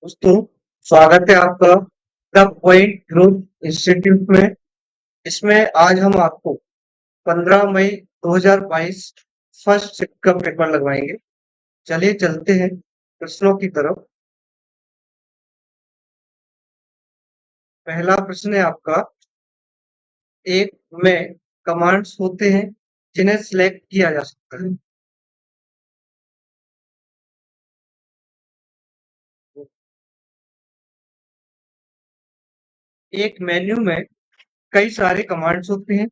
दोस्तों, स्वागत है आपका द पॉइंट ग्रुप इंस्टीट्यूट में। इसमें आज हम आपको 15 मई 2022 फर्स्ट शिफ्ट का पेपर लगवाएंगे। चलिए चलते हैं प्रश्नों की तरफ। पहला प्रश्न है आपका, एक में कमांड्स होते हैं जिन्हें सिलेक्ट किया जा सकता है। एक मेन्यू में कई सारे कमांड्स होते हैं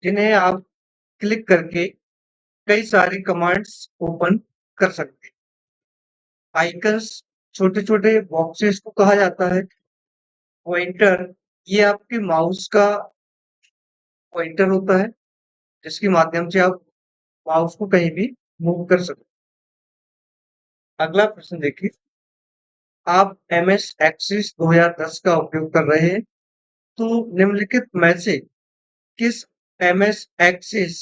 जिन्हें आप क्लिक करके कई सारे कमांड्स ओपन कर सकते हैं। आइकन्स छोटे छोटे बॉक्सेस को कहा जाता है। पॉइंटर ये आपके माउस का पॉइंटर होता है जिसके माध्यम से आप माउस को कहीं भी मूव कर सकते हैं। अगला प्रश्न देखिए, आप एमएस एक्सिस 2010 का उपयोग कर रहे हैं, तो निम्नलिखित में से किस एमएस एक्सिस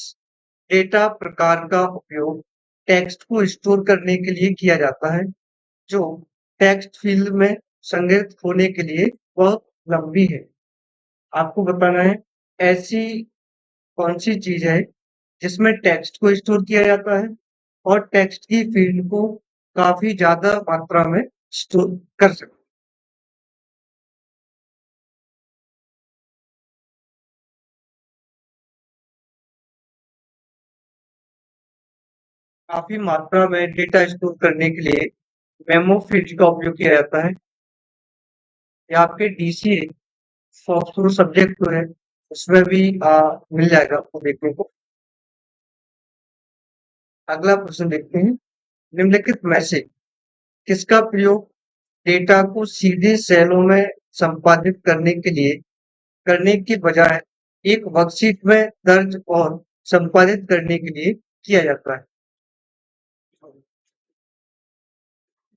डेटा प्रकार का उपयोग टेक्स्ट को स्टोर करने के लिए किया जाता है जो टेक्स्ट फील्ड में संग्रहित होने के लिए बहुत लंबी है। आपको बताना है ऐसी कौन सी चीज है जिसमें टेक्स्ट को स्टोर किया जाता है और टेक्स्ट की फील्ड को काफी ज्यादा मात्रा में स्टोर कर सकते हैं। काफी मात्रा में डेटा स्टोर करने के लिए मेमो फील्ड का उपयोग किया जाता है। या आपके डीसीए सॉफ्टवेयर सब्जेक्ट जो है उसमें भी मिल जाएगा आपको देखने को। अगला प्रश्न देखते हैं, निम्नलिखित में से किसका प्रयोग डेटा को सीधे सेलों में संपादित करने के लिए करने की बजाय एक वर्कशीट में दर्ज और संपादित करने के लिए किया जाता है।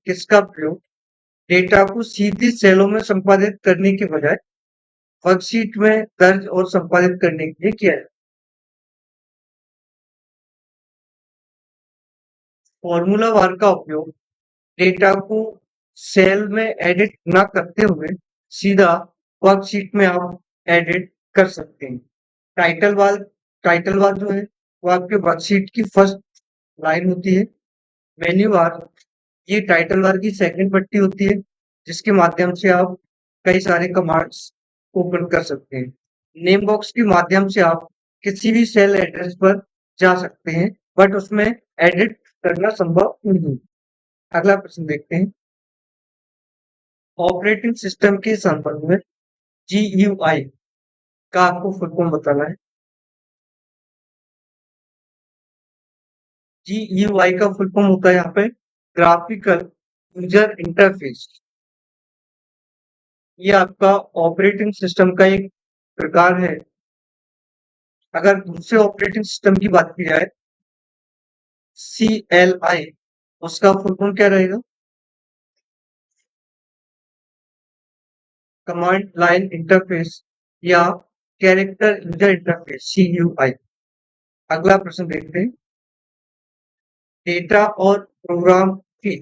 किसका प्रयोग डेटा को सीधे सेलों में संपादित करने के बजाय वर्कशीट में दर्ज और संपादित करने के लिए किया जाता है। फॉर्मूला बार का उपयोग डेटा को सेल में एडिट ना करते हुए सीधा वर्कशीट में आप एडिट कर सकते हैं। टाइटल बार टाइटल बार जो है वो आपके वर्कशीट की फर्स्ट लाइन होती है। मेन्यू बार ये टाइटल बार की सेकंड पट्टी होती है जिसके माध्यम से आप कई सारे कमांड्स ओपन कर सकते हैं। नेम बॉक्स के माध्यम से आप किसी भी सेल एड्रेस पर जा सकते हैं बट उसमें एडिट करना संभव नहीं है। अगला प्रश्न देखते हैं, ऑपरेटिंग सिस्टम के संबंध में जीयूआई का आपको फुल फॉर्म बताना है। जीयूआई का फुल फॉर्म होता है यहाँ पे ग्राफिकल यूजर इंटरफेस। ये आपका ऑपरेटिंग सिस्टम का एक प्रकार है। अगर दूसरे ऑपरेटिंग सिस्टम की बात की जाए CLI, उसका फुल फॉर्म क्या रहेगा? कमांड लाइन इंटरफेस या कैरेक्टर यूजर इंटरफेस CUI। अगला प्रश्न देखते हैं, डेटा और प्रोग्राम के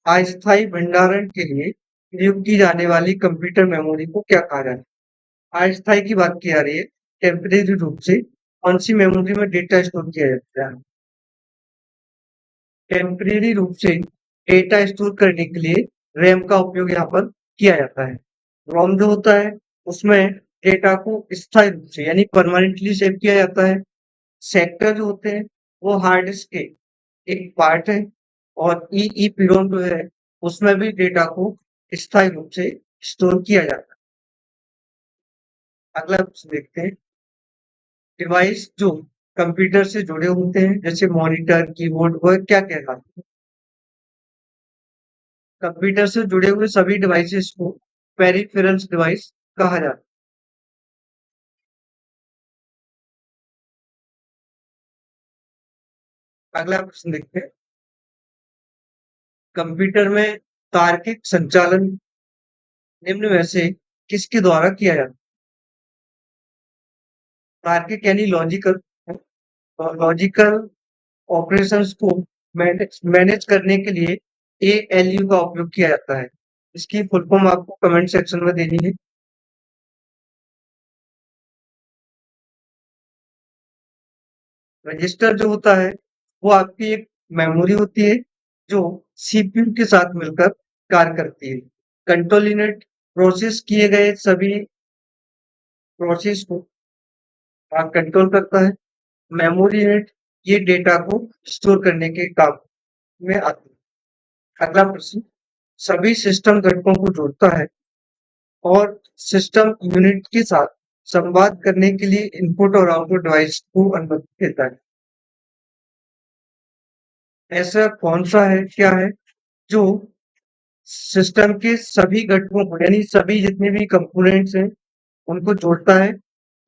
अस्थायी भंडारण के लिए प्रयोग की जाने वाली कंप्यूटर मेमोरी को क्या कहा जाता है? अस्थायी की बात की जा रही है, टेम्परेरी रूप से कौन सी मेमोरी में डेटा स्टोर किया जाता है? टेम्परेरी रूप से डेटा स्टोर करने के लिए रैम का उपयोग यहाँ पर किया जाता है। रोम जो होता है उसमें डेटा को स्थायी रूप से यानी परमानेंटली सेव किया जाता है। सेक्टर जो होते हैं वो हार्ड डिस्क के एक पार्ट है और ईईपीरोम जो है उसमें भी डेटा को स्थायी रूप से स्टोर किया जाता है। अगला कुछ देखते हैं, डिवाइस जो कंप्यूटर से जुड़े होते हैं जैसे मॉनिटर कीबोर्ड वह क्या कहलाते हैं? कंप्यूटर से जुड़े हुए सभी डिवाइसेस को पेरिफेरल्स डिवाइस कहा जाता है। अगला प्रश्न देखते हैं, कंप्यूटर में तार्किक संचालन निम्न में से किसके द्वारा किया जाता है? तार्किक यानी लॉजिकल, लॉजिकल ऑपरेशंस को मैनेज करने के लिए एएलयू का उपयोग किया जाता है? इसकी फुल फॉर्म आपको कमेंट सेक्शन में देनी है। रजिस्टर जो होता है वो आपकी एक मेमोरी होती है जो सीपीयू के साथ मिलकर कार्य करती है। कंट्रोल यूनिट प्रोसेस किए गए सभी प्रोसेस को कंट्रोल करता है। मेमोरी यूनिट ये डेटा को स्टोर करने के काम में आती है। अगला प्रश्न, सभी सिस्टम घटकों को जोड़ता है और सिस्टम यूनिट के साथ संवाद करने के लिए इनपुट और आउटपुट डिवाइस को अनुमति देता है। ऐसा कौन सा है, क्या है जो सिस्टम के सभी घटकों को यानी सभी जितने भी कंपोनेंट्स हैं उनको जोड़ता है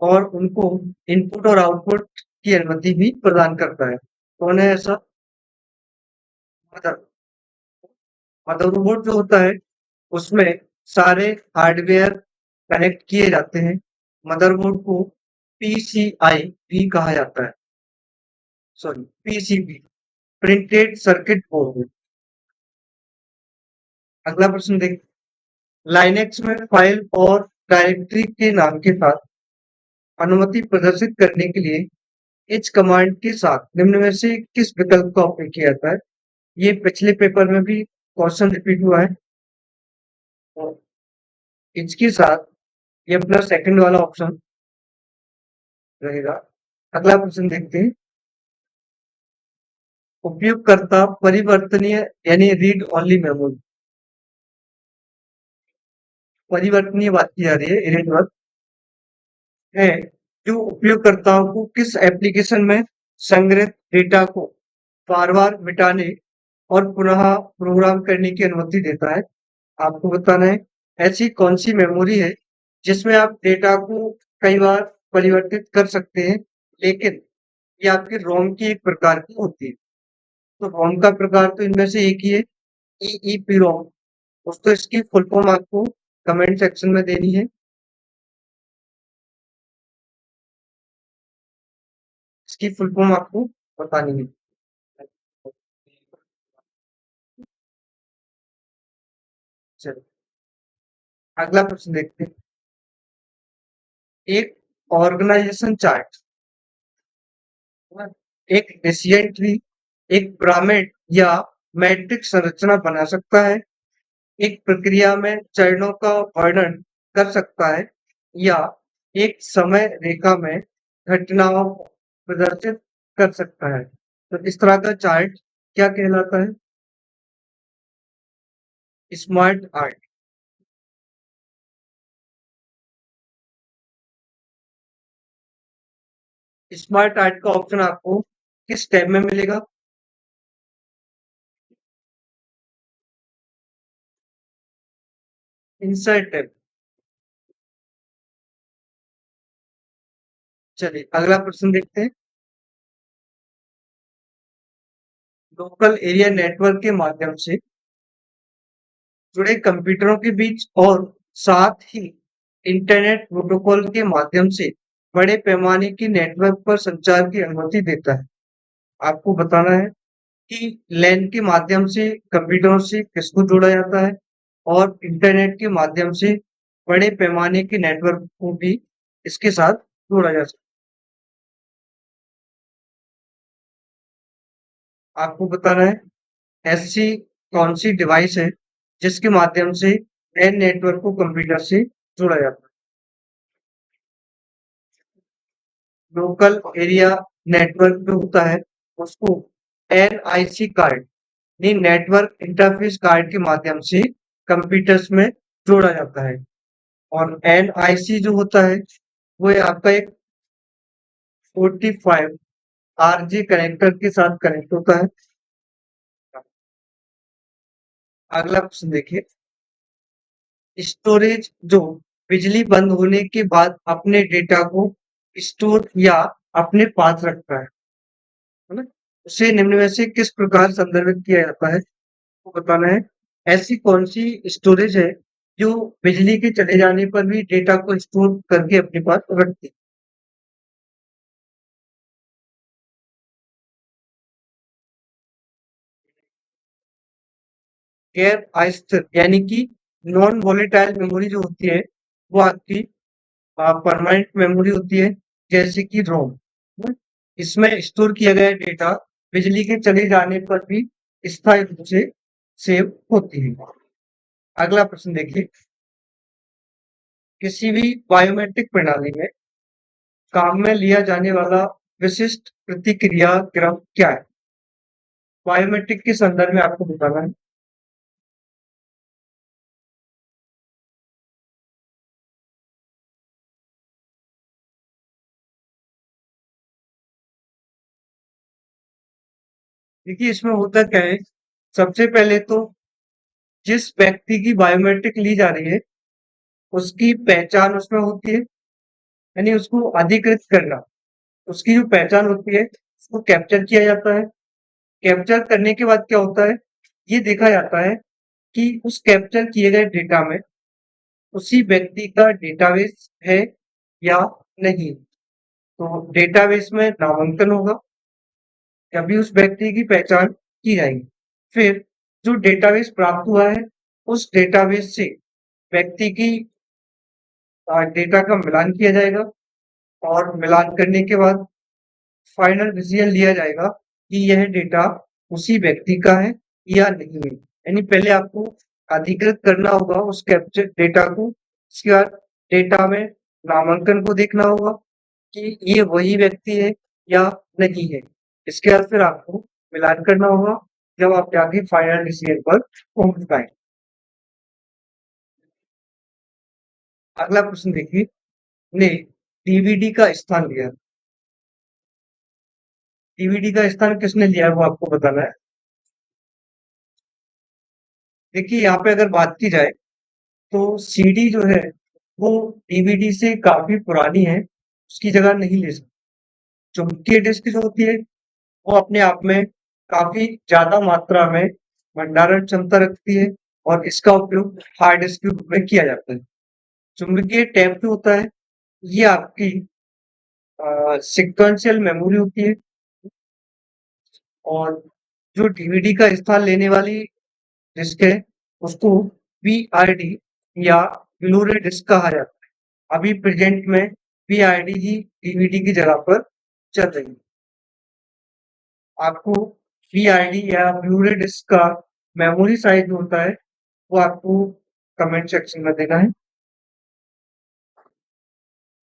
और उनको इनपुट और आउटपुट की अनुमति भी प्रदान करता है? कौन है ऐसा? मदर मदरबोर्ड जो होता है उसमें सारे हार्डवेयर कनेक्ट किए जाते हैं। मदरबोर्ड को पीसीआई भी कहा जाता है, sorry PCB, printed circuit board. अगला प्रश्न देख, लाइनेक्स में फाइल और डायरेक्टरी के नाम के साथ अनुमति प्रदर्शित करने के लिए इस कमांड के साथ निम्न में से किस विकल्प का उपयोग किया जाता है? ये पिछले पेपर में भी क्वेश्चन रिपीट हुआ है। और इसके साथ ये अपना सेकंड वाला ऑप्शन रहेगा। अगला प्रश्न देखते हैं, उपयोगकर्ता परिवर्तनीय यानी रीड ओनली मेमोरी, परिवर्तनीय बात की जा रही है, इरेंट है जो उपयोगकर्ताओं को किस एप्लीकेशन में संग्रहित डेटा को बार-बार मिटाने और पुनः प्रोग्राम करने की अनुमति देता है? आपको बताना है ऐसी कौन सी मेमोरी है जिसमें आप डेटा को कई बार परिवर्तित कर सकते हैं, लेकिन ये आपके रोम की एक प्रकार की होती है। तो रोम का प्रकार तो इनमें से एक ही है, ईईपी रोम। दोस्तों इसकी फुल फॉर्म आपको कमेंट सेक्शन में देनी है। इसकी फुल फॉर्म आपको बतानी है। चलिए अगला प्रश्न देखते हैं, एक ऑर्गेनाइजेशन चार्ट एक डिसीजन ट्री, एक पिरामिड या मैट्रिक्स संरचना बना सकता है, एक प्रक्रिया में चरणों का वर्णन कर सकता है या एक समय रेखा में घटनाओं को प्रदर्शित कर सकता है। तो इस तरह का चार्ट क्या कहलाता है? Smart art. स्मार्ट आर्ट का ऑप्शन आपको किस टैब में मिलेगा? Insert tab. चलिए अगला प्रश्न देखते हैं, लोकल एरिया नेटवर्क के माध्यम से जुड़े कंप्यूटरों के बीच और साथ ही इंटरनेट प्रोटोकॉल के माध्यम से बड़े पैमाने की नेटवर्क पर संचार की अनुमति देता है। आपको बताना है कि लैन के माध्यम से कंप्यूटरों से किसको जोड़ा जाता है और इंटरनेट के माध्यम से बड़े पैमाने के नेटवर्क को भी इसके साथ जोड़ा जा सकता है। आपको बताना है ऐसी कौन सी डिवाइस है जिसके माध्यम से लैन नेटवर्क को कंप्यूटर से जोड़ा जाता है? लोकल एरिया नेटवर्क जो होता है उसको एनआईसी कार्ड यानी नेटवर्क इंटरफेस कार्ड के माध्यम से कंप्यूटर्स में जोड़ा जाता है। और एनआईसी जो होता है वो आपका एक 45 आरजे कनेक्टर के साथ कनेक्ट होता है। अगला प्रश्न देखिए, स्टोरेज जो बिजली बंद होने के बाद अपने डेटा को स्टोर या अपने पास रखता है ना? उसे निम्न में से किस प्रकार संदर्भित किया जाता है? को बताना है ऐसी कौन सी स्टोरेज है जो बिजली के चले जाने पर भी डेटा को स्टोर करके अपने पास रखती है? गैर अस्थिर यानी कि नॉन वोलेटाइल मेमोरी जो होती है वो आपकी परमानेंट मेमोरी होती है, जैसे कि रोम। इसमें स्टोर किया गया डेटा बिजली के चले जाने पर भी स्थायी रूप से सेव होती है। अगला प्रश्न देखिए, किसी भी बायोमेट्रिक प्रणाली में काम में लिया जाने वाला विशिष्ट प्रतिक्रिया क्रम क्या है? बायोमेट्रिक के संदर्भ में आपको बताना है। देखिए इसमें होता क्या है, सबसे पहले तो जिस व्यक्ति की बायोमेट्रिक ली जा रही है उसकी पहचान उसमें होती है, यानी उसको अधिकृत करना, उसकी जो पहचान होती है उसको कैप्चर किया जाता है। कैप्चर करने के बाद क्या होता है, ये देखा जाता है कि उस कैप्चर किए गए डेटा में उसी व्यक्ति का डेटाबेस है या नहीं। तो डेटाबेस में नामांकन होगा, तभी उस व्यक्ति की पहचान की जाएगी। फिर जो डेटाबेस प्राप्त हुआ है उस डेटाबेस से व्यक्ति की डेटा का मिलान किया जाएगा, और मिलान करने के बाद फाइनल डिसीजन लिया जाएगा कि यह डेटा उसी व्यक्ति का है या नहीं है। यानी पहले आपको अधिकृत करना होगा उस कैप्चर डेटा को, उसके बाद डेटा में नामांकन को देखना होगा कि ये वही व्यक्ति है या नहीं है। इसके बाद फिर आपको मिलान करना होगा, जब आप जाके फाइनल डिसीजन पर पहुंच पाए। अगला प्रश्न देखिए, ने डीवीडी का स्थान लिया। डीवीडी का स्थान किसने लिया है वो आपको बताना है। देखिए यहाँ पे अगर बात की जाए तो सीडी जो है वो डीवीडी से काफी पुरानी है, उसकी जगह नहीं ले सकती। चुंबकीय डिस्क जो होती है वो अपने आप में काफी ज्यादा मात्रा में भंडारण क्षमता रखती है, और इसका उपयोग हार्ड डिस्क के रूप में किया जाता है। चुंबकीय टैप जो होता है ये आपकी सिक्वेंशियल मेमोरी होती है, और जो डीवीडी का स्थान लेने वाली डिस्क है उसको वीआरडी या ब्लूरे डिस्क कहा जाता है। अभी प्रेजेंट में वीआरडी ही डीवीडी की जगह पर चल रही है। आपको वीआरडी या ब्लूरे डिस्क का मेमोरी साइज होता है वो आपको कमेंट सेक्शन में देना है।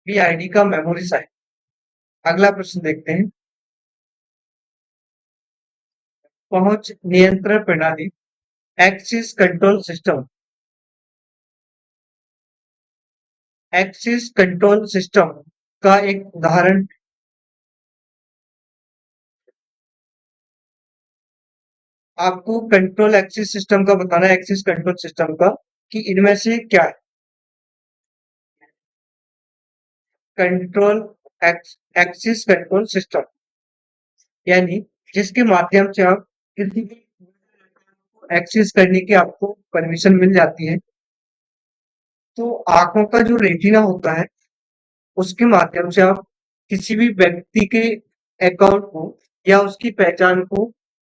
वीआरडी का मेमोरी साइज। अगला प्रश्न देखते हैं, पहुंच नियंत्रण प्रणाली axis control system. Axis control system का एक उदाहरण। आपको कंट्रोल एक्सिस सिस्टम का बताना है, एक्सिस कंट्रोल सिस्टम का, कि इनमें से क्या है। कंट्रोल एक्सिस कंट्रोल सिस्टम यानी जिसके माध्यम से आप किसी भी एक्सेस करने की आपको परमिशन मिल जाती है। तो आंखों का जो रेटिना होता है उसके माध्यम से आप किसी भी व्यक्ति के अकाउंट को या उसकी पहचान को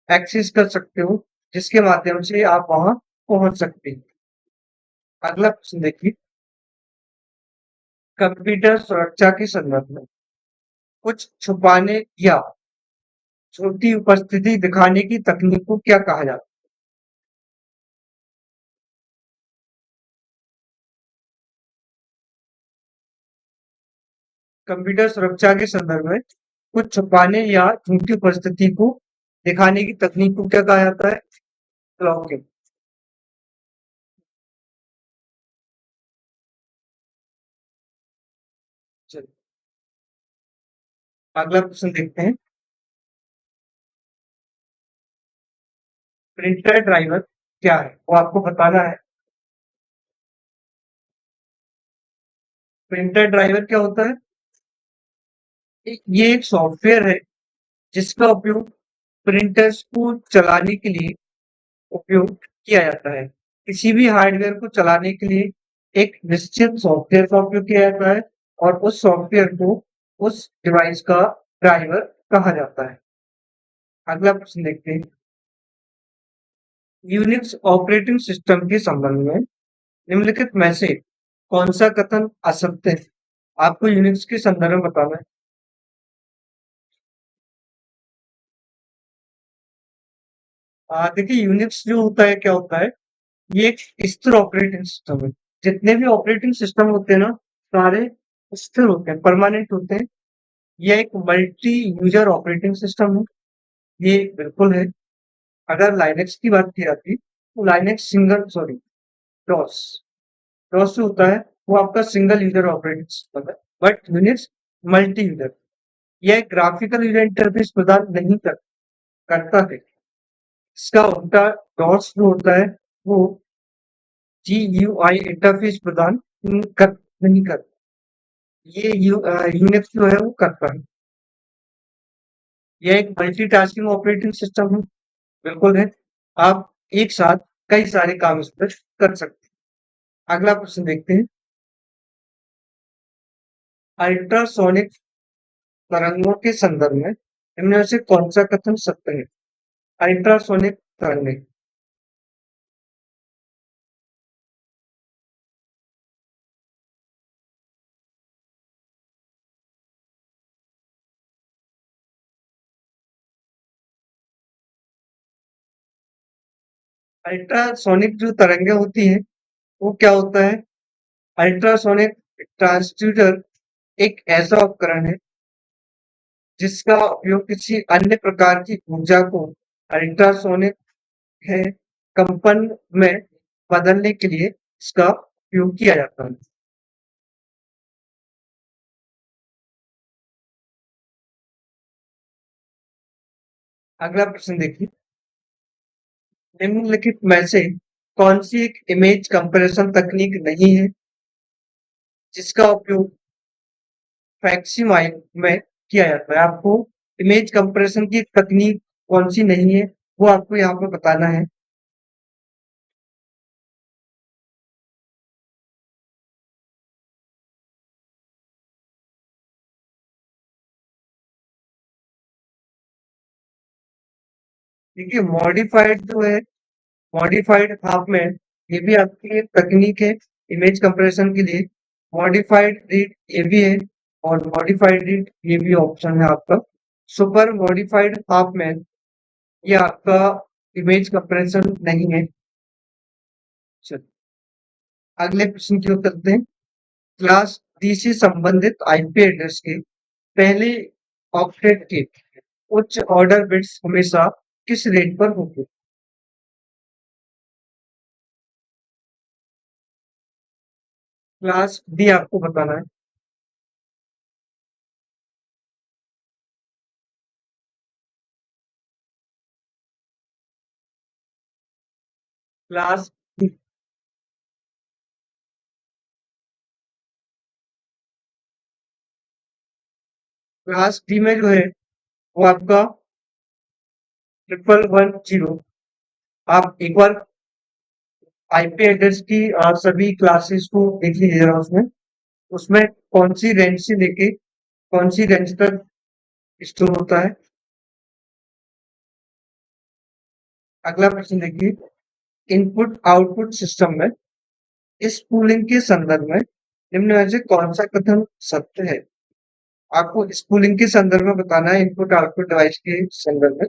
एक्सेस कर सकते हो, जिसके माध्यम से आप वहां पहुंच सकते हैं। अगला प्रश्न देखिए, कंप्यूटर सुरक्षा के संदर्भ में कुछ छुपाने या छोटी उपस्थिति दिखाने की तकनीक को क्या कहा जाता है? कंप्यूटर सुरक्षा के संदर्भ में कुछ छुपाने या झूठी उपस्थिति को दिखाने की तकनीक को क्या कहा जाता है? क्लॉकिंग। चलिए अगला प्रश्न देखते हैं, प्रिंटर ड्राइवर क्या है वो आपको बताना है। प्रिंटर ड्राइवर क्या होता है? ये एक सॉफ्टवेयर है जिसका उपयोग प्रिंटर्स को चलाने के लिए उपयोग किया जाता है। किसी भी हार्डवेयर को चलाने के लिए एक निश्चित सॉफ्टवेयर का उपयोग किया जाता है, और उस सॉफ्टवेयर को उस डिवाइस का ड्राइवर कहा जाता है। अगला प्रश्न देखते हैं, यूनिक्स ऑपरेटिंग सिस्टम के संबंध में निम्नलिखित में से कौन सा कथन असत्य है? आपको यूनिक्स के संदर्भ में बताना है। देखिए यूनिक्स जो होता है क्या होता है, ये एक स्थिर ऑपरेटिंग सिस्टम है। जितने भी ऑपरेटिंग सिस्टम होते हैं ना, सारे स्थिर होते हैं, परमानेंट होते हैं। यह एक मल्टी यूजर ऑपरेटिंग सिस्टम है, ये बिल्कुल है। अगर लाइनेक्स की बात की जाती तो Linux single sorry DOS DOS जो होता है वो आपका सिंगल यूजर ऑपरेटिंग सिस्टम है, बट यूनिक्स मल्टी यूजर। यह ग्राफिकल यूजर इंटरफेस प्रदान नहीं करता है। इसका उल्टा डॉस जो होता है वो जीयूआई इंटरफेस प्रदान नहीं करता। ये यूनिक्स जो है वो करता है। यह एक मल्टीटास्किंग ऑपरेटिंग सिस्टम है, बिल्कुल है। आप एक साथ कई सारे काम इस पर कर सकते हैं। अगला प्रश्न देखते हैं। अल्ट्रासोनिक तरंगों के संदर्भ में इनमें से कौन सा कथन सत्य है? अल्ट्रासोनिक तरंगें। अल्ट्रासोनिक जो तरंगें होती हैं वो क्या होता है? अल्ट्रासोनिक ट्रांसड्यूसर एक ऐसा उपकरण है जिसका उपयोग किसी अन्य प्रकार की ऊर्जा को अल्ट्रासोनिक है कंपन में बदलने के लिए इसका उपयोग किया जाता है। अगला प्रश्न देखिए। निम्नलिखित में से कौन सी एक इमेज कंप्रेशन तकनीक नहीं है जिसका उपयोग फैक्सीमाइल में किया जाता है? आपको इमेज कंप्रेशन की तकनीक कौन सी नहीं है वो आपको यहाँ पे बताना है। देखिए मॉडिफाइड जो है, मॉडिफाइड हाफ में ये भी आपकी एक तकनीक है इमेज कंप्रेशन के लिए। मॉडिफाइड रीड ये भी है, और मॉडिफाइड रीड ये भी ऑप्शन है आपका। सुपर मॉडिफाइड हाफ में ये आपका इमेज कंप्रेशन नहीं है। चलिए, अगले प्रश्न की ओर चलते हैं। क्लास डी से संबंधित आईपी एड्रेस के पहले ऑक्टेट के उच्च ऑर्डर बिट्स हमेशा किस रेट पर होंगे? क्लास डी आपको बताना है। क्लास डी, क्लास डी में जो है वो आपका 1110। आप एक बार आईपी एड्रेस की सभी क्लासेस को देख लीजिएगा। उसमें उसमें कौन सी रेंज से लेके कौन सी रेंज तक स्टोर होता है। अगला प्रश्न देखिए। इनपुट आउटपुट सिस्टम में इस पूलिंग के संदर्भ में निम्न में से कौन सा कथन सत्य है? आपको स्कूलिंग के संदर्भ में बताना है, इनपुट आउटपुट डिवाइस के संदर्भ में।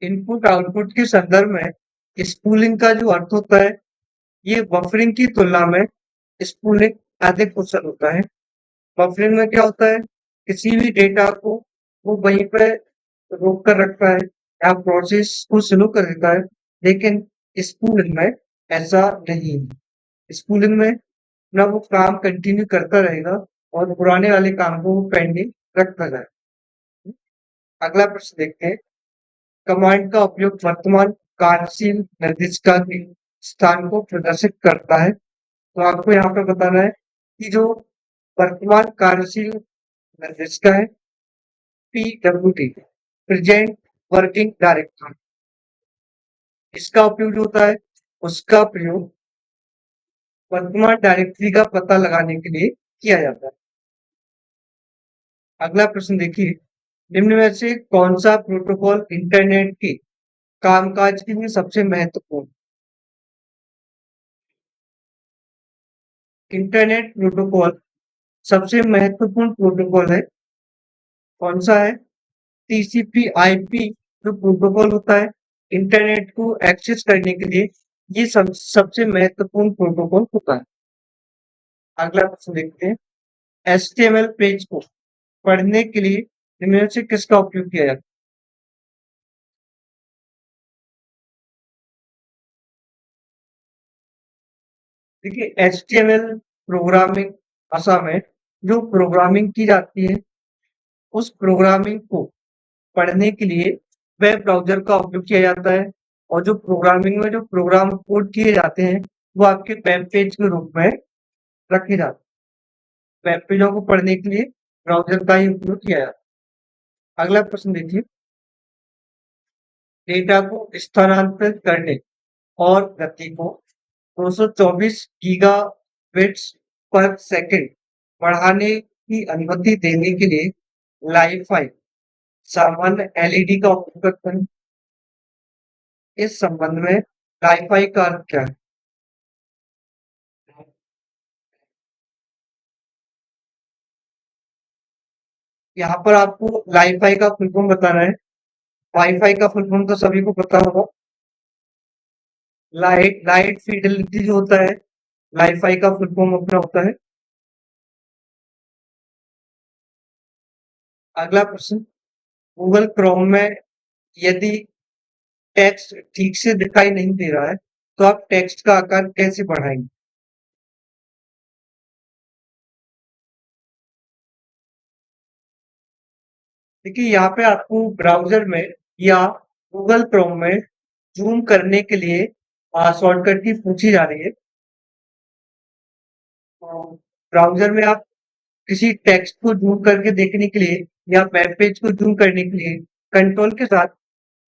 इनपुट आउटपुट के संदर्भ में स्पूलिंग का जो अर्थ होता है, ये बफरिंग की तुलना में स्पूलिंग अधिक कुशल होता है। बफरिंग में क्या होता है, किसी भी डेटा को वो वहीं पे रोक कर रखता है या प्रोसेस को स्लो कर देता है। लेकिन स्पूलिंग में ऐसा नहीं है। स्पूलिंग में ना वो काम कंटिन्यू करता रहेगा और पुराने वाले काम को वो पेंडिंग रखता जाए। अगला प्रश्न देखते हैं। कमांड का उपयोग वर्तमान कार्यशील निर्देशिका के स्थान को प्रदर्शित करता है। तो आपको यहाँ पे बताना है कि जो वर्तमान कार्यशील निर्देशिका है, PWT, प्रेजेंट वर्किंग डायरेक्टरी। इसका उपयोग जो होता है, उसका प्रयोग वर्तमान डायरेक्टरी का पता लगाने के लिए किया जाता है। अगला प्रश्न देखिए, निम्न में से कौन सा प्रोटोकॉल इंटरनेट के कामकाज के लिए सबसे महत्वपूर्ण? इंटरनेट प्रोटोकॉल सबसे महत्वपूर्ण प्रोटोकॉल है, कौन सा है? टीसीपी आईपी जो प्रोटोकॉल होता है इंटरनेट को एक्सेस करने के लिए, ये सबसे महत्वपूर्ण प्रोटोकॉल होता है। अगला प्रश्न देखते हैं, एचटीएमएल पेज को पढ़ने के लिए इनमें से किसका उपयोग किया जाता है? देखिए, एचटीएमएल प्रोग्रामिंग भाषा में जो प्रोग्रामिंग की जाती है, उस प्रोग्रामिंग को पढ़ने के लिए वेब ब्राउज़र का उपयोग किया जाता है, और जो प्रोग्रामिंग में जो प्रोग्राम कोड किए जाते हैं, वो आपके वेब पेज के रूप में रखे जाते हैं। वेब पेजों को पढ़ने के लिए ब्राउज़र का ही उपयोग किया जाता है। अगला प्रश्न देखिए, डेटा को स्थानांतरित करने और गति को 224 गीगाबिट्स पर सेकंड बढ़ाने की अनुमति देने के लिए लाइ-फाई सामान्य एलईडी का उपयोग करते हैं। इस संबंध में लाइ-फाई का अर्थ क्या है? यहाँ पर आपको लाइ-फाई का फुल फॉर्म बताना है। वाई-फाई का फुल फॉर्म तो सभी को पता होगा। लाइट फिडेलिटी जो होता है, लाइ-फाई का फुल फॉर्म अपना होता है। अगला प्रश्न, गूगल क्रोम में यदि टेक्स्ट ठीक से दिखाई नहीं दे रहा है, तो आप टेक्स्ट का आकार कैसे बढ़ाएंगे? देखिए, यहाँ पे आपको ब्राउज़र में या गूगल क्रोम में ज़ूम करने के लिए शॉर्टकट की पूछी जा रही है। ब्राउज़र में आप किसी टेक्स्ट को ज़ूम करके देखने के लिए या वेब पेज को ज़ूम करने के लिए कंट्रोल के साथ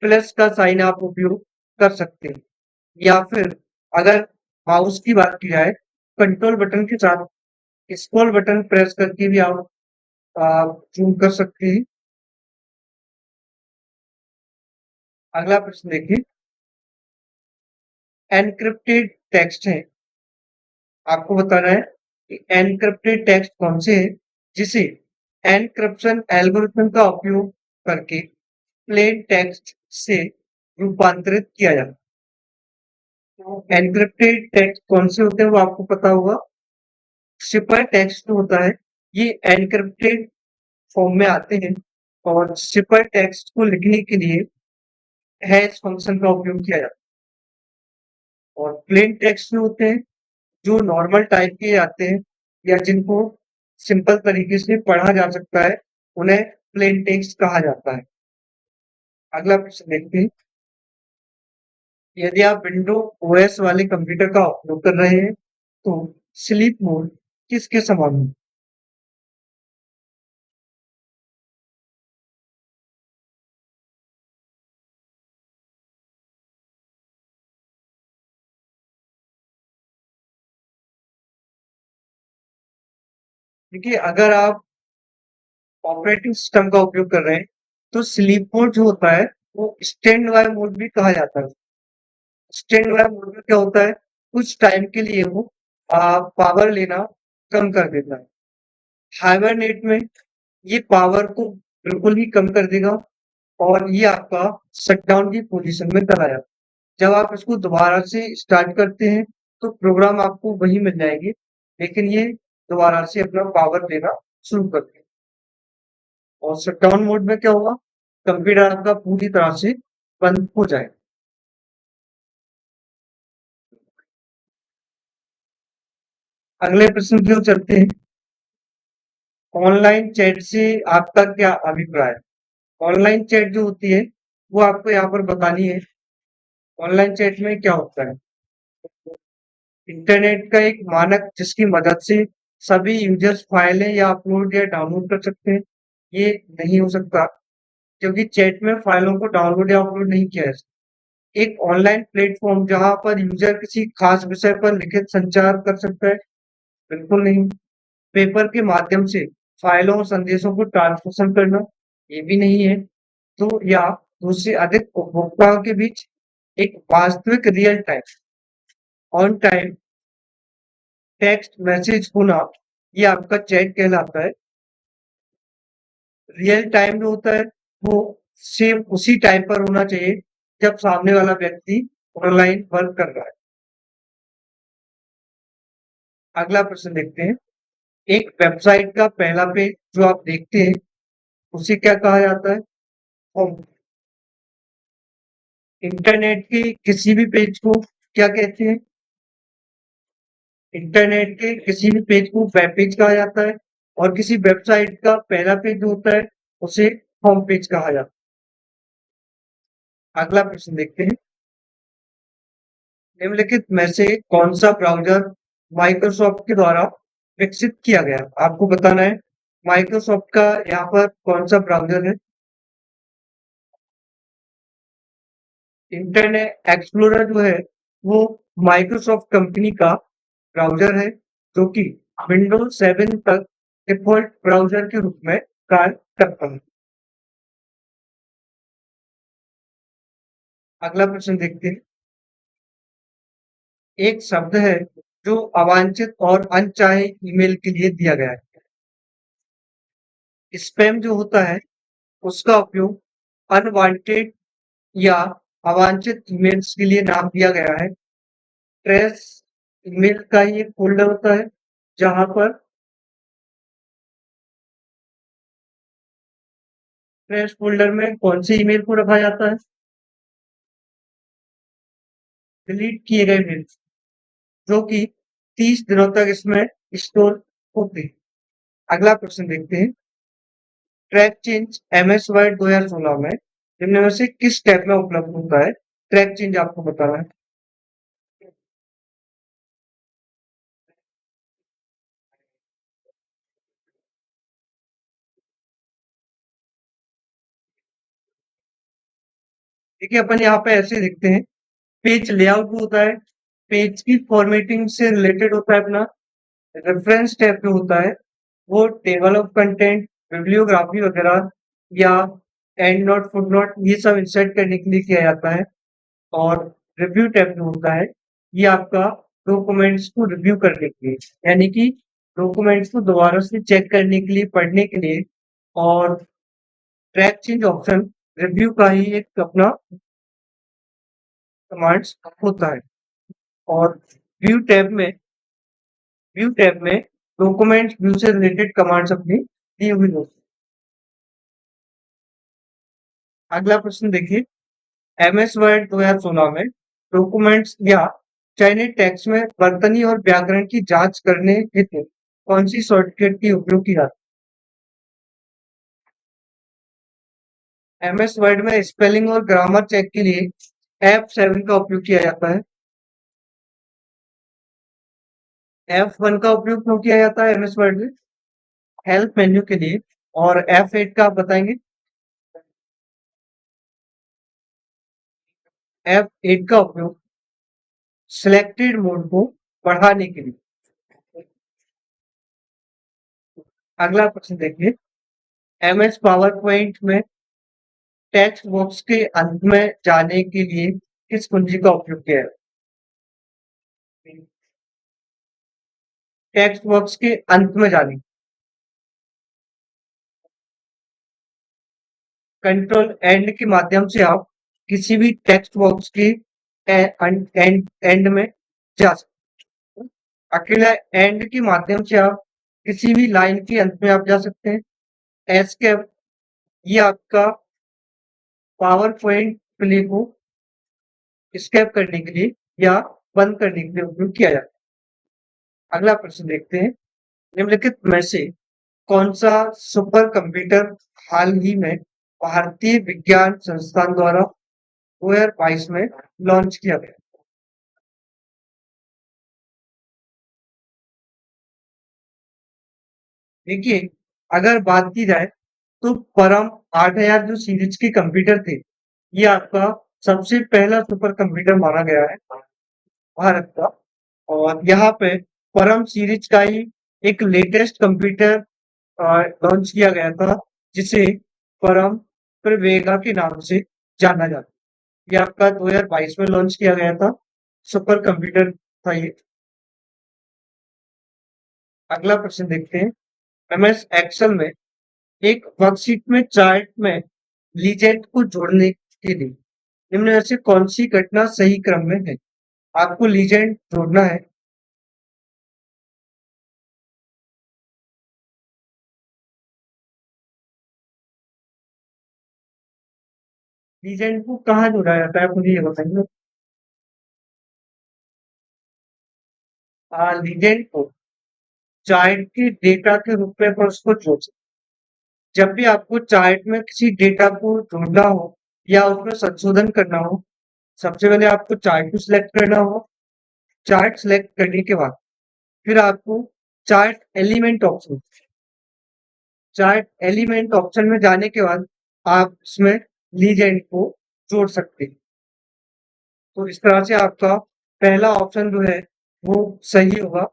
प्लस का साइन आप उपयोग कर सकते हैं। या फिर अगर माउस की बात की जाए, कंट्रोल बटन के साथ स्क्रॉल बटन प्रेस करके भी आप ज़ूम कर सकते हैं। अगला प्रश्न देखिए, एन्क्रिप्टेड टेक्स्ट है, आपको बताना है कि एन्क्रिप्टेड टेक्स्ट कौन से है जिसे एन्क्रिप्शन एल्गोरिथम का उपयोग करके प्लेन टेक्स्ट से रूपांतरित किया जाता है। तो एन्क्रिप्टेड टेक्स्ट कौन से होते हैं वो आपको पता होगा। शिपर टेक्स्ट जो होता है, ये एन्क्रिप्टेड फॉर्म में आते हैं, और शिपर टेक्स्ट को लिखने के लिए हैश फंक्शन का उपयोग किया जाता है। और प्लेन टेक्स्ट जो होते हैं, जो नॉर्मल टाइप के आते हैं या जिनको सिंपल तरीके से पढ़ा जा सकता है, उन्हें प्लेन टेक्स्ट कहा जाता है। अगला प्रश्न देखते हैं, यदि आप विंडो ओएस वाले कंप्यूटर का उपयोग कर रहे हैं, तो स्लीप मोड किसके समान है? देखिए, अगर आप ऑपरेटिंग सिस्टम का उपयोग कर रहे हैं, तो स्लीप मोड जो होता है, वो स्टैंड बाय मोड भी कहा जाता है। स्टैंड बाय मोड में क्या होता है, कुछ टाइम के लिए वो पावर लेना कम कर देता है। हाइबरनेट में ये पावर को बिल्कुल ही कम कर देगा, और ये आपका शटडाउन की पोजीशन में चला जाता है। जब आप इसको दोबारा से स्टार्ट करते हैं, तो प्रोग्राम आपको वही मिल जाएंगे, लेकिन ये दोबारा से अपना पावर देना शुरू कर देगा। और शटडाउन मोड में क्या होगा, कंप्यूटर आपका पूरी तरह से बंद हो जाएगा। अगले प्रश्न की ओर चलते हैं, ऑनलाइन चैट से आपका क्या अभिप्राय है? ऑनलाइन चैट जो होती है, वो आपको यहाँ पर बतानी है। ऑनलाइन चैट में क्या होता है, इंटरनेट का एक मानक जिसकी मदद से सभी यूजर्स फाइलें या अपलोड या डाउनलोड कर सकते हैं। ये नहीं हो सकता। क्योंकि चैट में फाइलों को डाउनलोड या अपलोड नहीं किया जा सकता। एक ऑनलाइन प्लेटफॉर्म जहां पर यूजर किसी खास विषय पर लिखित संचार कर सकता है, बिल्कुल नहीं। पेपर के माध्यम से फाइलों और संदेशों को ट्रांसमिशन करना, ये भी नहीं है। तो या दूसरे अधिक उपभोक्ताओं के बीच एक वास्तविक real time on time text message होना, ये आपका चैट कहलाता है। रियल टाइम जो होता है वो सेम उसी टाइम पर होना चाहिए जब सामने वाला व्यक्ति ऑनलाइन वर्क कर रहा है। अगला प्रश्न देखते हैं। एक वेबसाइट का पहला पेज जो आप देखते हैं उसे क्या कहा जाता है? और इंटरनेट के किसी भी पेज को क्या कहते हैं? इंटरनेट के किसी भी पेज को वेब पेज कहा जाता है और किसी वेबसाइट का पहला पेज जो होता है उसे होम पेज कहा जाता है। अगला प्रश्न देखते हैं। निम्नलिखित में से कौन सा ब्राउज़र माइक्रोसॉफ्ट के द्वारा विकसित किया गया? आपको बताना है माइक्रोसॉफ्ट का यहाँ पर कौन सा ब्राउज़र है? इंटरनेट एक्सप्लोरर जो है वो माइक्रोसॉफ्ट कंपनी का ब्राउज़र है जो कि विंडोज 7 तक डिफ़ॉल्ट ब्राउज़र के रूप में कार्य करता है। अगला प्रश्न देखते हैं। एक शब्द है जो अवांछित और अनचाहे ईमेल के लिए दिया गया है। स्पैम जो होता है उसका उपयोग अनवांटेड या अवांछित ईमेल्स के लिए नाम दिया गया है। ट्रैश ईमेल का ही एक फ़ोल्डर होता है जहाँ पर ट्रैश फ़ोल्डर में कौन-से ईमेल को रखा जाता है? डिलीट किए गए मेल्स जो कि 30 दिनों तक इसमें स्टोर होते हैं। अगला प्रश्न देखते हैं। ट्रैक चेंज एमएस वर्ड 2016 में निम्न में से किस टैब में उपलब्ध होता है? ट्रैक चेंज आपको बताना है। देखिए अपन यहाँ पे ऐसे देखते हैं। पेज लेआउट जो होता है पेज की फॉर्मेटिंग से रिलेटेड होता है अपना। रेफरेंस टैब जो होता है वो टेबल ऑफ कंटेंट बिब्लियोग्राफी वगैरह या एंड नोट फुट नोट ये सब इंसर्ट करने के लिए किया जाता है। और रिव्यू टैब जो होता है ये आपका डॉक्यूमेंट्स को रिव्यू करने के लिए यानी कि डॉक्यूमेंट्स को दोबारा से चेक करने के लिए पढ़ने के लिए। और ट्रैक चेंज ऑप्शन रिव्यू का ही एक अपना कमांड्स होता है। और व्यू टैब में व्यू टैब में डॉक्यूमेंट व्यू से रिलेटेड कमांड्स अपनी दी हुई होती है। अगला प्रश्न देखिए। एमएस वर्ड 2016 में डॉक्यूमेंट्स या चयनित टेक्स्ट में वर्तनी और व्याकरण की जांच करने हेतु कौन सी शॉर्टकट की उपयोग की जाती है? एमएस वर्ड में स्पेलिंग और ग्रामर चेक के लिए F7 का उपयोग किया जाता है। F1 का उपयोग क्यों किया जाता है एमएस वर्ड में? हेल्प मेन्यू के लिए। और F8 का आप बताएंगे? F8 का उपयोग सिलेक्टेड मोड को बढ़ाने के लिए। अगला प्रश्न देखिए। एमएस पावर पॉइंट में टेक्स्ट बॉक्स के अंत में जाने के लिए किस कुंजी का उपयोग किया है? टेक्स्ट बॉक्स के अंत में जाने कंट्रोल एंड के माध्यम से आप किसी भी टेक्स्ट बॉक्स के एंड में जा सकते हैं। अकेला एंड के माध्यम से आप किसी भी लाइन के अंत में आप जा सकते हैं। एस्केप ये आपका पावर पॉइंट प्ले को स्केप करने के लिए या बंद करने के लिए उपयोग किया जाता है। अगला प्रश्न देखते हैं। निम्नलिखित में से कौन सा सुपर कंप्यूटर हाल ही में भारतीय विज्ञान संस्थान द्वारा 2022 में लॉन्च किया गया? देखिए अगर बात की जाए तो परम 8000 जो सीरीज के कंप्यूटर थे, ये आपका सबसे पहला सुपर कंप्यूटर माना गया है भारत का। और यहाँ पे परम सीरीज का ही एक लेटेस्ट कंप्यूटर लॉन्च किया गया था, जिसे परम वेगा के नाम से जाना जाता है। ये आपका 2022 में लॉन्च किया गया था, सुपर कंप्यूटर था ये। अगला प्रश्न देखते हैं। एमएस एक्सेल में एक वर्कशीट में चार्ट में लीजेंड को जोड़ने के लिए निम्न में से कौन सी घटना सही क्रम में है? आपको लीजेंड जोड़ना है। लीजेंड को कहाँ जोड़ा जाता है, आप मुझे ये बताइए। लीजेंड को चार्ट के डेटा के रूप में पर उसको जोड़ सकते हैं। जब भी आपको चार्ट में किसी डेटा को जोड़ना हो या उसमें संशोधन करना हो, सबसे पहले आपको चार्ट को सिलेक्ट करना हो। चार्ट सिलेक्ट करने के बाद फिर आपको chart element option chart element option में जाने के बाद आप इसमें लीजेंड को जोड़ सकते हैं। तो इस तरह से आपका पहला ऑप्शन जो है वो सही होगा।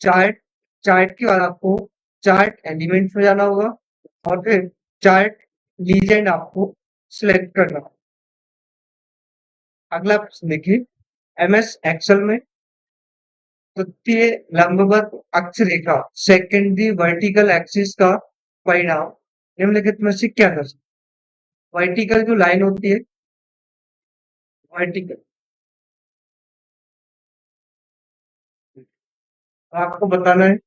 चार्ट चार्ट के बाद आपको चार्ट एलिमेंट्स में जाना होगा और फिर चार्ट लीजेंड आपको सिलेक्ट करना होगा। अगला प्रश्न देखिए। एमएस एक्सेल में तृतीय लंबवत अक्षरेखा सेकेंडरी वर्टिकल एक्सिस का परिणाम निम्नलिखित में से क्या दर्शाता है? वर्टिकल जो लाइन होती है, वर्टिकल, आपको बताना है।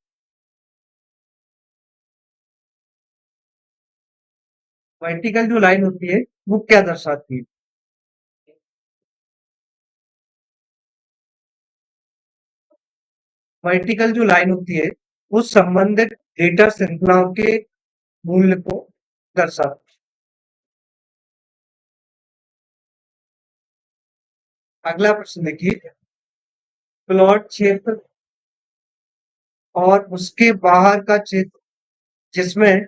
वर्टिकल जो लाइन होती है वो क्या दर्शाती है? वर्टिकल जो लाइन होती है वो संबंधित डेटा श्रृंखलाओं के मूल्य को दर्शाती है। अगला प्रश्न देखिए। प्लॉट क्षेत्र और उसके बाहर का क्षेत्र जिसमें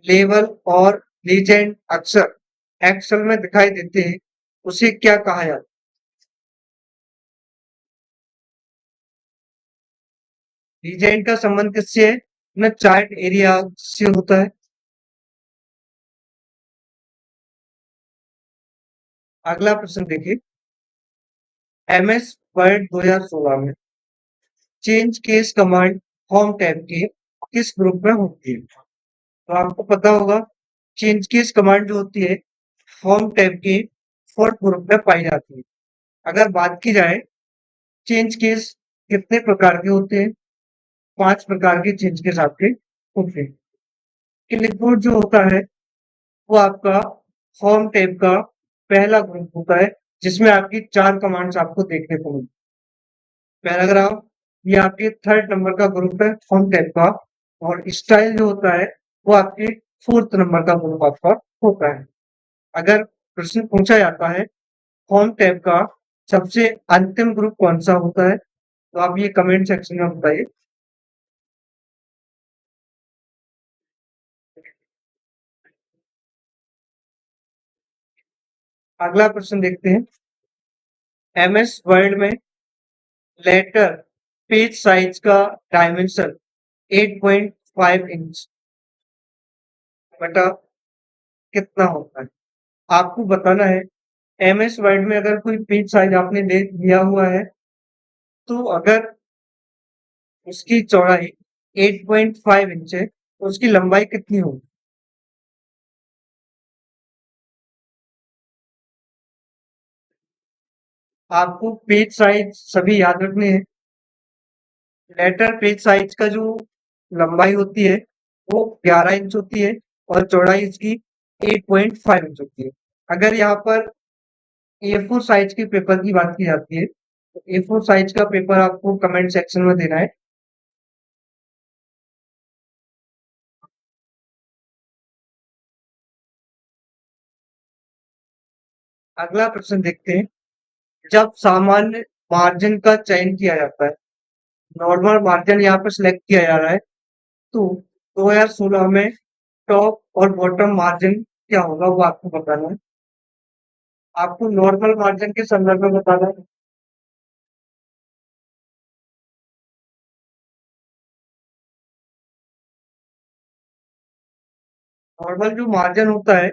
लेवल और लीजेंड अक्सर एक्सेल में दिखाई देते हैं, उसे क्या कहा जाता है? लीजेंड का संबंध किससे है? ना चार्ट एरिया से होता है। अगला प्रश्न देखिए। एमएस वर्ड 2016 में change case command home tab के किस ग्रुप में होती है? तो आपको पता होगा चेंज केस कमांड जो होती है होम टैब के फोर्थ ग्रुप में पाई जाती है। अगर बात की जाए चेंज केस कितने प्रकार के होते हैं? 5 प्रकार के चेंज केस आपके होते हैं। क्लिपबोर्ड जो होता है वो आपका होम टैब का पहला ग्रुप होता है, जिसमें आपकी 4 कमांड्स आपको देखने को मिलती है। पैराग्राफ ये आपके थर्ड नंबर का ग्रुप है होम टैब का। और स्टाइल जो होता है वो आपके फोर्थ नंबर का ग्रुप आपका होता है। अगर प्रश्न पूछा जाता है होम टैब का सबसे अंतिम ग्रुप कौन सा होता है, तो आप ये कमेंट सेक्शन में बताइए। अगला प्रश्न देखते हैं। एमएस वर्ड में लेटर पेज साइज का डायमेंशन 8.5 इंच बटा कितना होता है? आपको बताना है। एमएस वर्ड में अगर कोई पेज साइज आपने ले लिया हुआ है, तो अगर उसकी चौड़ाई 8.5 इंच है तो उसकी लंबाई कितनी होगी? आपको पेज साइज सभी याद रखने हैं। लेटर पेज साइज का जो लंबाई होती है वो 11 इंच होती है और चौड़ाई इसकी 8.5 इंच होती है। अगर यहाँ पर ए फोर साइज के पेपर की बात की जाती है, तो ए फोर साइज का पेपर आपको कमेंट सेक्शन में देना है। अगला प्रश्न देखते हैं। जब सामान्य मार्जिन का चयन किया जाता है, नॉर्मल मार्जिन यहाँ पर सिलेक्ट किया जा रहा है, तो 2016 में टॉप और बॉटम मार्जिन क्या होगा वो आपको बताना है। आपको नॉर्मल मार्जिन के संदर्भ में बताना है। नॉर्मल जो मार्जिन होता है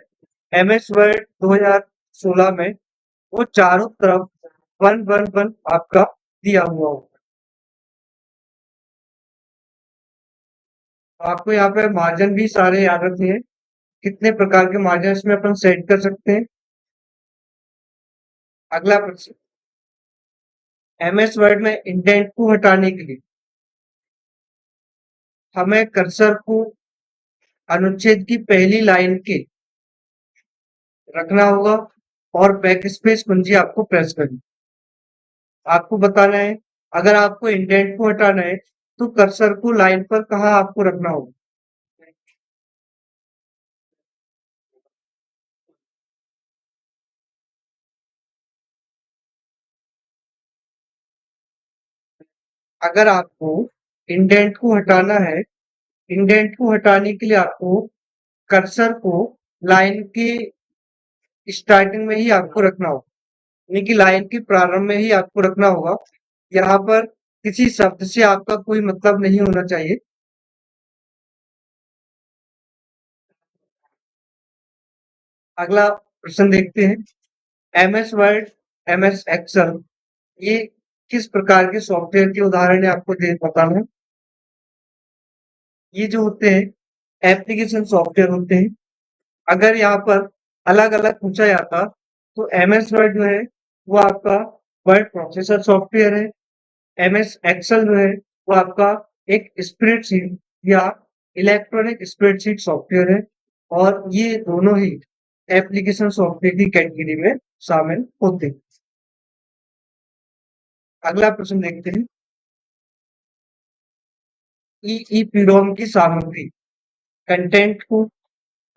एमएस वर्ड 2016 में वो चारों तरफ 111 आपका दिया हुआ होगा। तो आपको यहाँ पे मार्जिन भी सारे याद रखने हैं। कितने प्रकार के मार्जिन इसमें अपन सेट कर सकते हैं। अगला प्रश्न, एमएस वर्ड में इंडेंट को हटाने के लिए हमें कर्सर को अनुच्छेद की पहली लाइन के रखना होगा और बैक स्पेस कुंजी आपको प्रेस करनी। आपको बताना है अगर आपको इंडेंट को हटाना है तो कर्सर को लाइन पर कहाँ आपको रखना होगा। अगर आपको इंडेंट को हटाना है, इंडेंट को हटाने के लिए आपको कर्सर को लाइन के स्टार्टिंग में ही आपको रखना होगा, यानी कि लाइन के प्रारंभ में ही आपको रखना होगा। यहाँ पर किसी शब्द से आपका कोई मतलब नहीं होना चाहिए। अगला प्रश्न देखते हैं, एमएस वर्ड, एमएस एक्सेल ये किस प्रकार के सॉफ्टवेयर के उदाहरण है आपको दे बताना है। ये जो होते हैं एप्लीकेशन सॉफ्टवेयर होते हैं। अगर यहाँ पर अलग अलग पूछा जाता तो एमएस वर्ड जो है वो आपका वर्ड प्रोसेसर सॉफ्टवेयर है। एमएस एक्सेल जो है वो आपका एक स्प्रेडशीट या इलेक्ट्रॉनिक स्प्रेडशीट सॉफ्टवेयर है और ये दोनों ही एप्लीकेशन सॉफ्टवेयर की कैटेगरी में शामिल होते हैं। अगला प्रश्न देखते हैं, ईईपीरोम की सामग्री कंटेंट को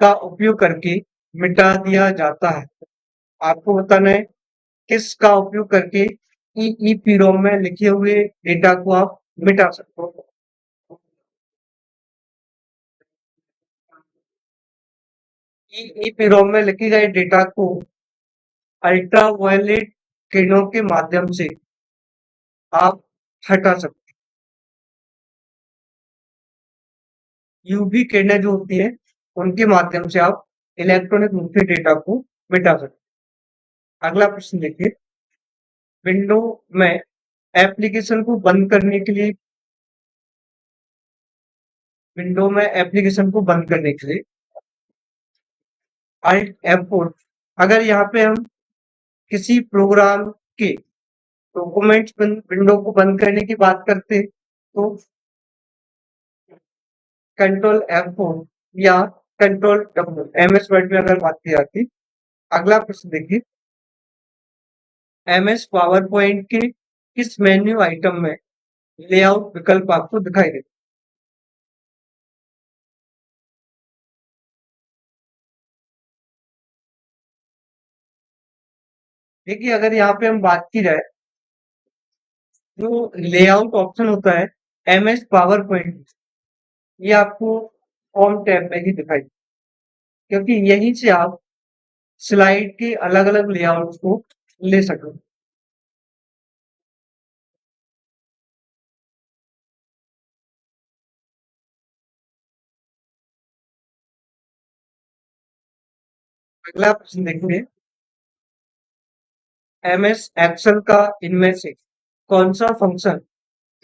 का उपयोग करके मिटा दिया जाता है। आपको बताना है किसका उपयोग करके ईईपीरोम में लिखे हुए डेटा को आप मिटा सकते हो। ईईपीरोम में लिखे गए डेटा को अल्ट्रावायलेट किरणों के माध्यम से आप हटा सकते हैं। यूवी किरणें जो होती है उनके माध्यम से आप इलेक्ट्रॉनिक रूप से डेटा को मिटा सकते हैं। अगला प्रश्न देखिए, विंडो में एप्लीकेशन को बंद करने के लिए, विंडो में एप्लीकेशन को बंद करने के लिए Alt F4, अगर यहाँ पे हम किसी प्रोग्राम के डॉक्यूमेंट्स विंडो को बंद करने की बात करते तो कंट्रोल F4 या कंट्रोल W एमएस वर्ड में अगर बात की जाती। अगला प्रश्न देखिए, एमएस पावर पॉइंट के किस मेन्यू आइटम में लेआउट विकल्प आपको दिखाई देता है। देखिए अगर यहाँ पे हम बात की जाए जो लेआउट ऑप्शन होता है एमएस पावर पॉइंट, ये आपको फॉर्म टैब में ही दिखाई देता है, क्योंकि यहीं से आप स्लाइड के अलग अलग लेआउट्स को ले सको। अगला प्रश्न देखिए, एमएस एक्सेल का इनमें से कौन सा फंक्शन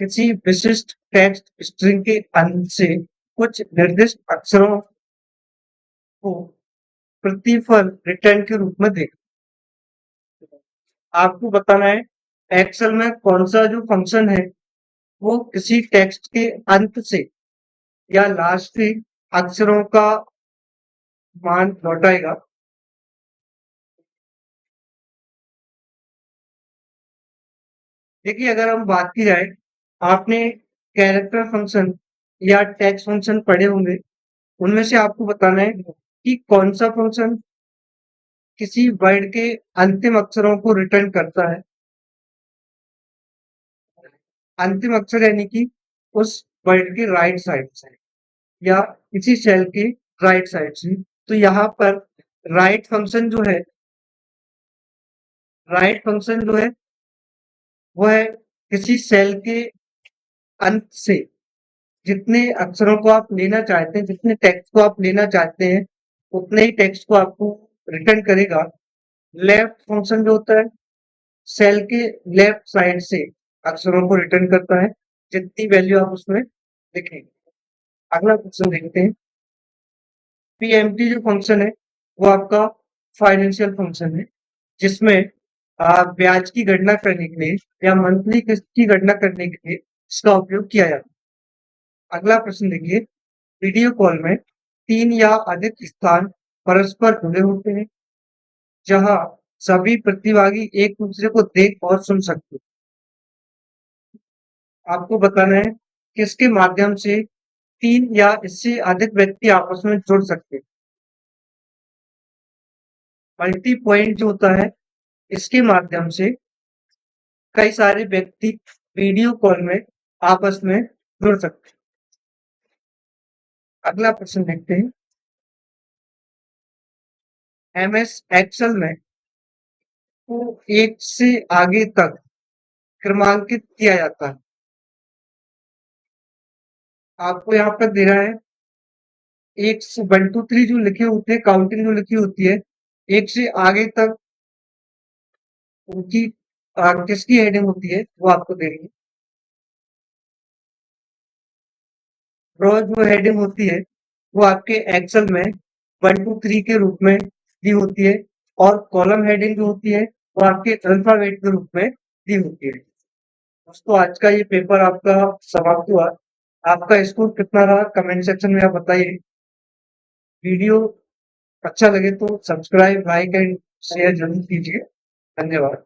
किसी विशिष्ट टेक्स्ट स्ट्रिंग के अंत से कुछ निर्दिष्ट अक्षरों को प्रतिफल रिटर्न के रूप में देगा। आपको बताना है एक्सेल में कौन सा जो फंक्शन है वो किसी टेक्स्ट के अंत से या लास्ट के अक्षरों का मान लौटाएगा। देखिए अगर हम बात की जाए, आपने कैरेक्टर फंक्शन या टेक्स्ट फंक्शन पढ़े होंगे, उनमें से आपको बताना है कि कौन सा फंक्शन किसी वर्ड के अंतिम अक्षरों को रिटर्न करता है। अंतिम अक्षर यानी कि उस वर्ड के राइट साइड से या किसी सेल के राइट साइड से। तो यहाँ पर राइट फंक्शन जो है राइट फंक्शन जो है वो है किसी सेल के अंत से जितने अक्षरों को आप लेना चाहते हैं, जितने टेक्स्ट को आप लेना चाहते हैं, उतने ही टेक्स्ट को आपको रिटर्न करेगा। लेफ्ट फंक्शन जो होता है सेल के लेफ्ट साइड से अक्षरों को रिटर्न करता है, जितनी वैल्यू आप उसमें लिखेंगे। अगला क्वेश्चन देखते हैं। पीएमटी जो फंक्शन है वो आपका फाइनेंशियल फंक्शन है, जिसमें ब्याज की गणना करने के लिए या मंथली किस्त की गणना करने के लिए इसका उपयोग किया जाता है। अगला प्रश्न देखिए। वीडियो कॉल में 3 या अधिक स्थान परस्पर जुड़े होते हैं, जहां सभी प्रतिभागी एक दूसरे को देख और सुन सकते हैं। आपको बताना है किसके माध्यम से 3 या इससे अधिक व्यक्ति आपस में जुड़ सकते हैं। मल्टी पॉइंट जो होता है इसके माध्यम से कई सारे व्यक्ति वीडियो कॉल में आपस में जुड़ सकते हैं। अगला प्रश्न देखते हैं। एमएस एक्सेल में को 1 से आगे तक क्रमांकित किया जाता है। आपको यहाँ पर दे रहा है 1 से 1 2 3 जो लिखे होते हैं, काउंटिंग जो लिखी होती है, 1 से आगे तक उनकी किसकी हेडिंग होती है वो आपको दे रही है। रो जो हेडिंग होती है वो आपके एक्सेल में 1 2 3 के रूप में दी होती है, और कॉलम हेडिंग जो होती है वो आपके अल्फाबेट के रूप में दी होती है। दोस्तों आज का ये पेपर आपका समाप्त हुआ। आपका स्कोर कितना रहा कमेंट सेक्शन में आप बताइए। वीडियो अच्छा लगे तो सब्सक्राइब, लाइक एंड शेयर जरूर कीजिए। धन्यवाद।